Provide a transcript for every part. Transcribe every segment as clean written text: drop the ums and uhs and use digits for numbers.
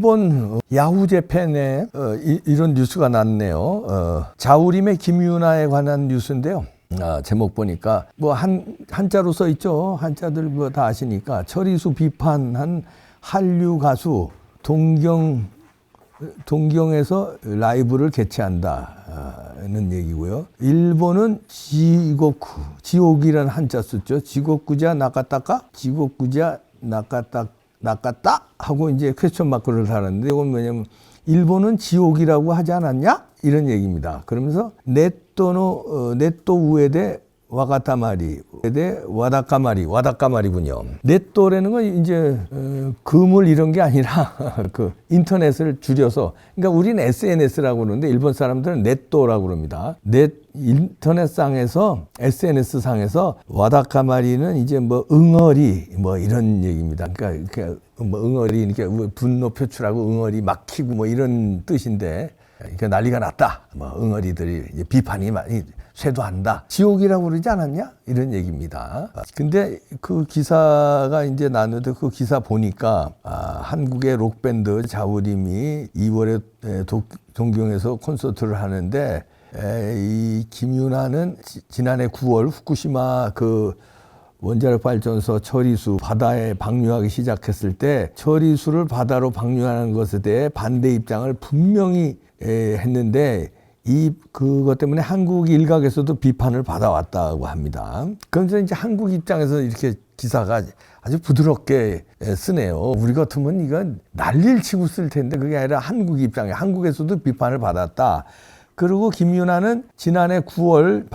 일본 야후 재팬에 이런 뉴스가 났네요. 자우림의 김유나에 관한 뉴스인데요. 제목 보니까 뭐 한자로 써 있죠. 한자들 뭐 다 아시니까 처리수 비판한 한류 가수 동경에서 라이브를 개최한다는 얘기고요. 일본은 지옥이라는 한자 썼죠. 지옥구자 나카타까? 지옥구자 나카타 하고 이제 퀘스천 마크를 달았는데 이건 뭐냐면 일본은 지옥이라고 하지 않았냐? 이런 얘기입니다. 그러면서 네토 우에데 와가타마리, 와다카마리군요. 네토라는 건 이제 금을 이런 게 아니라 그 인터넷을 줄여서, 그러니까 우리는 SNS라고 그러는데 일본 사람들은 네토라고 그럽니다. 인터넷상에서 SNS 상에서 와다카마리는 이제 뭐 응어리 뭐 이런 얘기입니다. 그러니까 뭐 응어리 이렇게 분노 표출하고 응어리 막히고 뭐 이런 뜻인데. 그러니까 난리가 났다. 뭐 응어리들이 이제 비판이 많이 쇄도한다. 지옥이라고 그러지 않았냐? 이런 얘기입니다. 근데 그 기사가 이제 나왔는데 그 기사 보니까 한국의 록밴드 자우림이 2월에 동경에서 콘서트를 하는데 이 김유나는 지난해 9월 후쿠시마 그 원자력 발전소 처리수 바다에 방류하기 시작했을 때 처리수를 바다로 방류하는 것에 대해 반대 입장을 분명히 했는데 그것 때문에 한국 일각에서도 비판을 받아왔다고 합니다. 그래서 이제 한국 입장에서 이렇게 기사가 아주 부드럽게 쓰네요. 우리 같으면 이건 난리를 치고 쓸 텐데 그게 아니라 한국 입장에 한국에서도 비판을 받았다. 그리고 김유나는 지난해 9월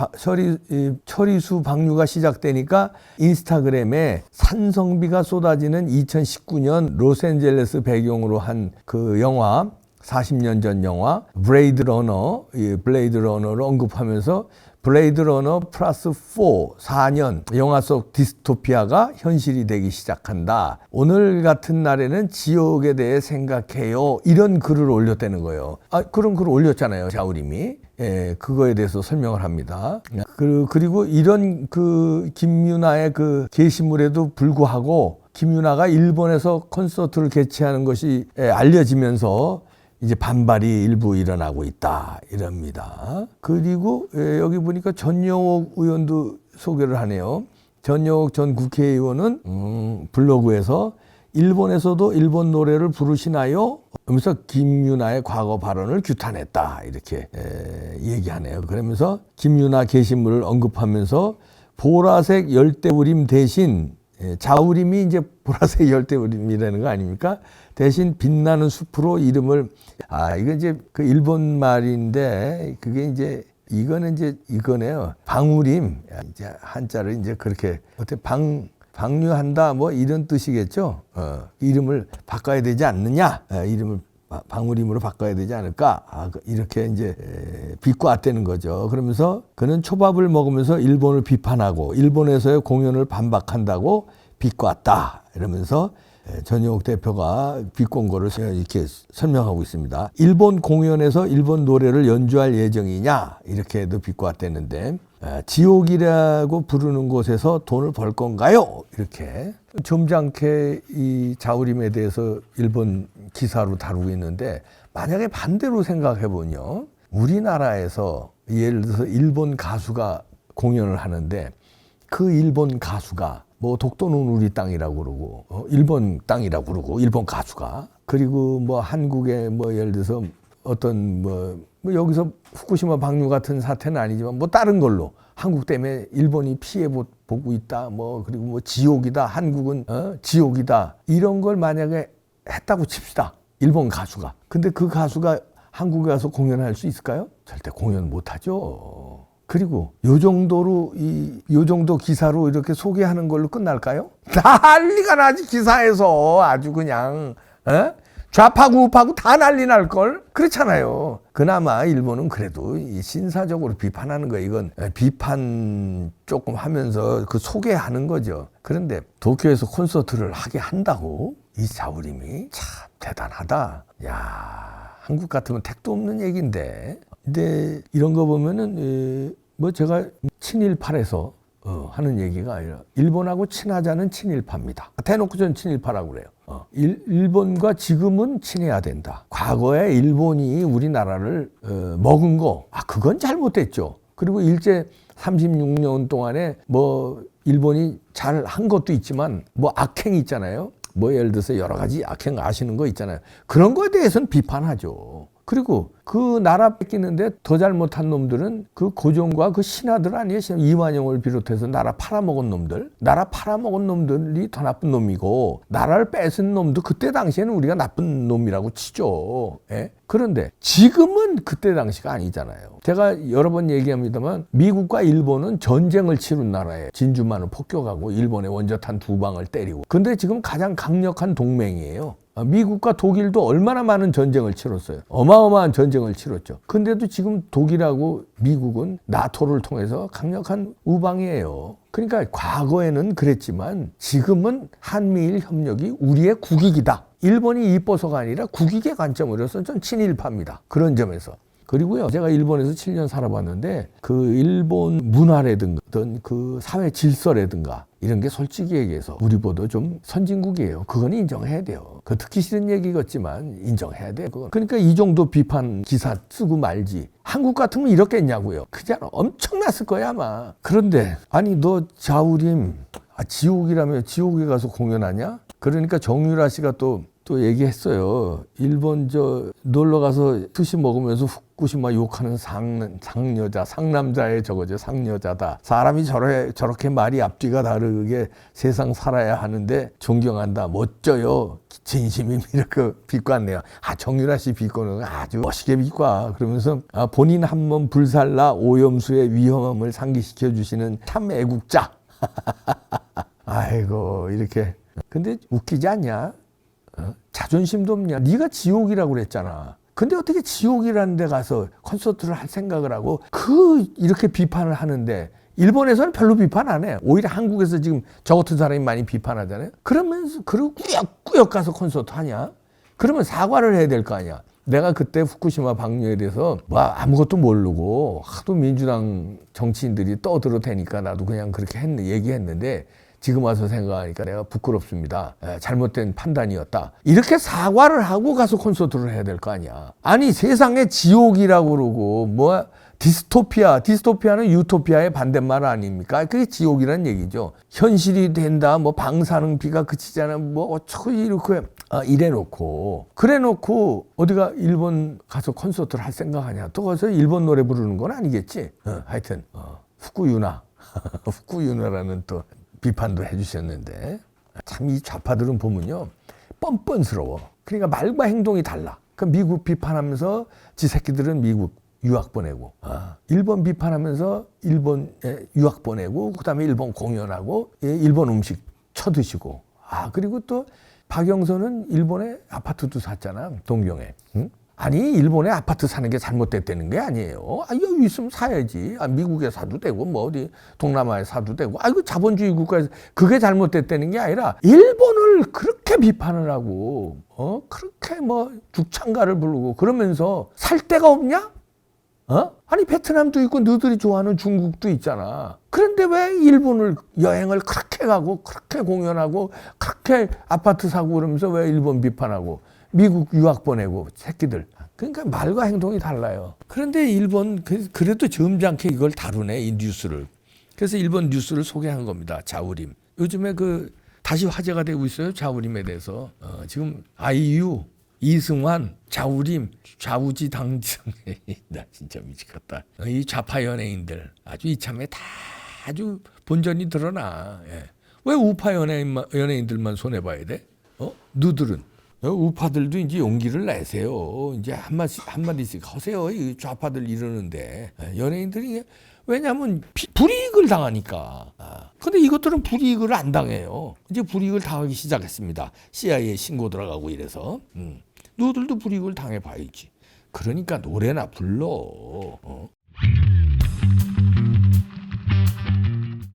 처리수 방류가 시작되니까 인스타그램에 산성비가 쏟아지는 2019년 로스앤젤레스 배경으로 한 그 영화 40년 전 영화 블레이드 러너를 언급하면서 블레이드 러너 플러스 4년 영화 속 디스토피아가 현실이 되기 시작한다. 오늘 같은 날에는 지옥에 대해 생각해요. 이런 글을 올렸다는 거예요. 그런 글을 올렸잖아요. 자우림이. 그거에 대해서 설명을 합니다. 그리고 이런 그 김유나의 그 게시물에도 불구하고 김유나가 일본에서 콘서트를 개최하는 것이 알려지면서 이제 반발이 일부 일어나고 있다 이럽니다. 그리고 여기 보니까 전용옥 의원도 소개를 하네요. 전용옥 전 국회의원은 블로그에서 일본에서도 일본 노래를 부르시나요? 하면서 김유나의 과거 발언을 규탄했다 이렇게 얘기하네요. 그러면서 김유나 게시물을 언급하면서 보라색 열대우림 대신 자우림이 이제 보라색 열대우림이라는 거 아닙니까? 대신 빛나는 숲으로 이름을 이거 이제 그 일본 말인데 그게 이제 이거네요. 방우림 이제 한자를 이제 그렇게 어떻게 방류한다 뭐 이런 뜻이겠죠. 이름을 바꿔야 되지 않느냐? 이름을 방우림으로 바꿔야 되지 않을까? 이렇게 이제 비꼬았다는 거죠. 그러면서 그는 초밥을 먹으면서 일본을 비판하고 일본에서의 공연을 반박한다고 비꼬았다. 이러면서 전용옥 대표가 비꼰 거를 이렇게 설명하고 있습니다. 일본 공연에서 일본 노래를 연주할 예정이냐? 이렇게도 비꼬았다는데 지옥이라고 부르는 곳에서 돈을 벌 건가요? 이렇게 점잖게 이 자우림에 대해서 일본 기사로 다루고 있는데 만약에 반대로 생각해보면요. 우리나라에서 예를 들어서 일본 가수가 공연을 하는데 그 일본 가수가 뭐 독도는 우리 땅이라고 그러고 일본 땅이라고 그러고 일본 가수가 그리고 뭐 한국에 뭐 예를 들어서 어떤 뭐 여기서 후쿠시마 방류 같은 사태는 아니지만 뭐 다른 걸로 한국 때문에 일본이 피해 보고 있다 뭐 그리고 뭐 지옥이다 한국은 지옥이다 이런 걸 만약에 했다고 칩시다. 일본 가수가. 근데 그 가수가 한국에 가서 공연할 수 있을까요? 절대 공연 못 하죠. 그리고 요 정도 기사로 이렇게 소개하는 걸로 끝날까요? 난리가 나지 기사에서 아주 그냥 좌파고 우파고 다 난리 날걸? 그렇잖아요. 그나마 일본은 그래도 신사적으로 비판하는 거예요. 이건 비판 조금 하면서 그 소개하는 거죠. 그런데 도쿄에서 콘서트를 하게 한다고? 이 자우림이 참 대단하다. 야, 한국 같으면 택도 없는 얘기인데. 근데 이런 거 보면은 뭐 제가 친일파라서 하는 얘기가 아니라 일본하고 친하자는 친일파입니다. 대놓고 전 친일파라고 그래요. 일본과 지금은 친해야 된다. 과거에 일본이 우리나라를 먹은 거, 그건 잘못됐죠. 그리고 일제 36년 동안에 뭐 일본이 잘 한 것도 있지만 뭐 악행이 있잖아요. 뭐 예를 들어서 여러 가지 악행 아시는 거 있잖아요. 그런 거에 대해서는 비판하죠. 그리고 그 나라 뺏기는데 더 잘못한 놈들은 그 고종과 그 신하들 아니에요. 이완용을 비롯해서 나라 팔아먹은 놈들. 나라 팔아먹은 놈들이 더 나쁜 놈이고 나라를 뺏은 놈도 그때 당시에는 우리가 나쁜 놈이라고 치죠. 예? 그런데 지금은 그때 당시가 아니잖아요. 제가 여러 번 얘기합니다만 미국과 일본은 전쟁을 치른 나라예요. 진주만을 폭격하고 일본의 원자탄 2방을 때리고. 근데 지금 가장 강력한 동맹이에요. 미국과 독일도 얼마나 많은 전쟁을 치렀어요. 어마어마한 전쟁을 치렀죠. 근데도 지금 독일하고 미국은 나토를 통해서 강력한 우방이에요. 그러니까 과거에는 그랬지만 지금은 한미일 협력이 우리의 국익이다. 일본이 이뻐서가 아니라 국익의 관점으로서 전 친일파입니다. 그런 점에서. 그리고요, 제가 일본에서 7년 살아봤는데 그 일본 문화라든가 그 사회 질서라든가 이런 게 솔직히 얘기해서 우리보다 좀 선진국이에요. 그건 인정해야 돼요. 그 듣기 싫은 얘기 같지만 인정해야 돼요. 그건. 그러니까 이 정도 비판 기사 쓰고 말지. 한국 같으면 이렇겠냐고요. 그잖아. 엄청났을 거야 아마. 그런데 아니 너 자우림 지옥이라며 지옥에 가서 공연하냐? 그러니까 정유라 씨가 또 얘기했어요. 일본 놀러 가서 스시 먹으면서 후쿠시마 욕하는 상여자, 상남자의 저거죠. 상여자다. 사람이 저렇게 말이 앞뒤가 다르게 세상 살아야 하는데 존경한다. 멋져요. 진심이 이렇게 비꼬았네요. 정유라 씨 비꼬는 아주 멋있게 비꼬아. 그러면서 본인 한 몸 불살라 오염수의 위험함을 상기시켜 주시는 참 애국자. 아이고 이렇게. 근데 웃기지 않냐? 자존심도 없냐? 네가 지옥이라고 그랬잖아. 근데 어떻게 지옥이라는 데 가서 콘서트를 할 생각을 하고 이렇게 비판을 하는데 일본에서는 별로 비판 안 해요. 오히려 한국에서 지금 저 같은 사람이 많이 비판하잖아요. 그러면서 그리고 꾸역꾸역 가서 콘서트 하냐? 그러면 사과를 해야 될 거 아니야. 내가 그때 후쿠시마 방류에 대해서 아무것도 모르고 하도 민주당 정치인들이 떠들어대니까 나도 그냥 그렇게 얘기했는데 지금 와서 생각하니까 내가 부끄럽습니다. 잘못된 판단이었다. 이렇게 사과를 하고 가서 콘서트를 해야 될 거 아니야. 아니 세상에 지옥이라고 그러고 디스토피아는 유토피아의 반대말 아닙니까? 그게 지옥이라는 얘기죠. 현실이 된다. 방사능비가 그치잖아. 어쩌고 이렇게 그래놓고 어디가 일본 가서 콘서트를 할 생각하냐. 또 가서 일본 노래 부르는 건 아니겠지. 하여튼 후쿠유나라는 또 비판도 해주셨는데 참 이 좌파들은 보면요 뻔뻔스러워. 그러니까 말과 행동이 달라. 그러니까 미국 비판하면서 지 새끼들은 미국 유학 보내고 일본 비판하면서 일본에 유학 보내고 그다음에 일본 공연하고 일본 음식 쳐드시고 그리고 또 박영선은 일본에 아파트도 샀잖아. 동경에. 응? 아니 일본에 아파트 사는 게 잘못됐다는 게 아니에요. 여기 있으면 사야지. 미국에 사도 되고 어디 동남아에 사도 되고. 이거 자본주의 국가에서 그게 잘못됐다는 게 아니라 일본을 그렇게 비판을 하고 그렇게 죽창가를 부르고 그러면서 살 데가 없냐? 아니 베트남도 있고 너희들이 좋아하는 중국도 있잖아. 그런데 왜 일본을 여행을 그렇게 가고 그렇게 공연하고 그렇게 아파트 사고 그러면서 왜 일본 비판하고 미국 유학 보내고 새끼들. 그러니까 말과 행동이 달라요. 그런데 일본 그래도 점잖게 이걸 다루네 이 뉴스를. 그래서 일본 뉴스를 소개한 겁니다. 자우림. 요즘에 다시 화제가 되고 있어요. 자우림에 대해서. 지금 아이유, 이승환, 자우림, 좌우지 당지성. 나 진짜 미치겠다. 이 좌파 연예인들 아주 이참에 다 아주 본전이 드러나. 왜 우파 연예인들만 손해봐야 돼? 누들은. 우파들도 이제 용기를 내세요. 이제 한마디씩 하세요. 이 좌파들 이러는데. 연예인들이, 왜냐하면 불이익을 당하니까. 근데 이것들은 불이익을 안 당해요. 이제 불이익을 당하기 시작했습니다. CIA 신고 들어가고 이래서. 너들도 불이익을 당해봐야지. 그러니까 노래나 불러.